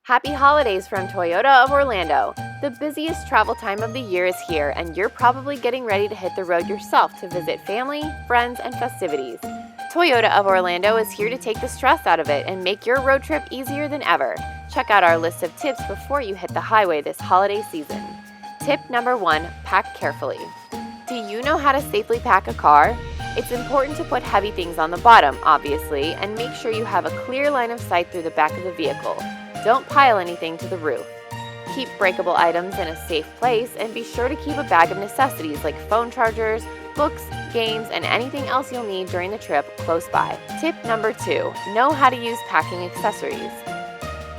Happy holidays from Toyota of Orlando. The busiest travel time of the year is here, and you're probably getting ready to hit the road yourself to visit family, friends, and festivities. Toyota of Orlando is here to take the stress out of it and make your road trip easier than ever. Check out our list of tips before you hit the highway this holiday season. Tip number 1, pack carefully. Do you know how to safely pack a car? It's important to put heavy things on the bottom, obviously, and make sure you have a clear line of sight through the back of the vehicle. Don't pile anything to the roof. Keep breakable items in a safe place, and be sure to keep a bag of necessities like phone chargers, books, games, and anything else you'll need during the trip close by. Tip number 2, know how to use packing accessories.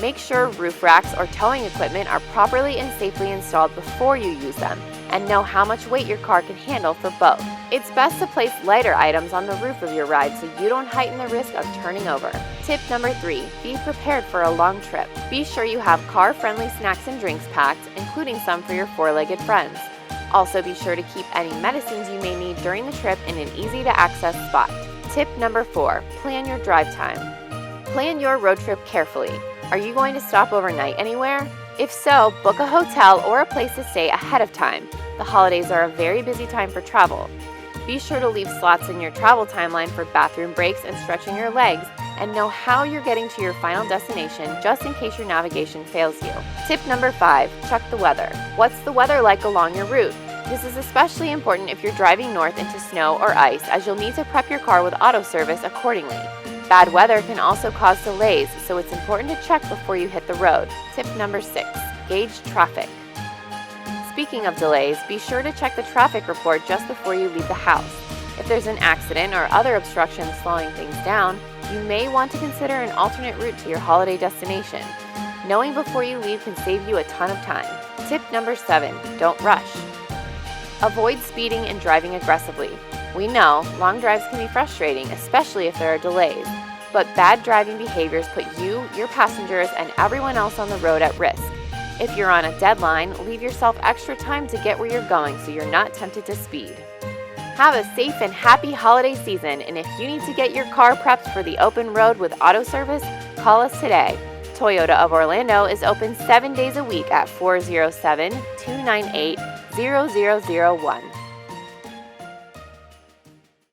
Make sure roof racks or towing equipment are properly and safely installed before you use them, and know how much weight your car can handle for both. It's best to place lighter items on the roof of your ride so you don't heighten the risk of turning over. Tip number 3, be prepared for a long trip. Be sure you have car-friendly snacks and drinks packed, including some for your four-legged friends. Also be sure to keep any medicines you may need during the trip in an easy-to-access spot. Tip number 4, plan your drive time. Plan your road trip carefully. Are you going to stop overnight anywhere? If so, book a hotel or a place to stay ahead of time. The holidays are a very busy time for travel. Be sure to leave slots in your travel timeline for bathroom breaks and stretching your legs, and know how you're getting to your final destination just in case your navigation fails you. Tip number 5, check the weather. What's the weather like along your route? This is especially important if you're driving north into snow or ice, as you'll need to prep your car with auto service accordingly. Bad weather can also cause delays, so it's important to check before you hit the road. Tip number 6, gauge traffic. Speaking of delays, be sure to check the traffic report just before you leave the house. If there's an accident or other obstructions slowing things down, you may want to consider an alternate route to your holiday destination. Knowing before you leave can save you a ton of time. Tip number 7, don't rush. Avoid speeding and driving aggressively. We know long drives can be frustrating, especially if there are delays, but bad driving behaviors put you, your passengers, and everyone else on the road at risk. If you're on a deadline, leave yourself extra time to get where you're going so you're not tempted to speed. Have a safe and happy holiday season, and if you need to get your car prepped for the open road with auto service, call us today. Toyota of Orlando is open 7 days a week at 407-298-0001.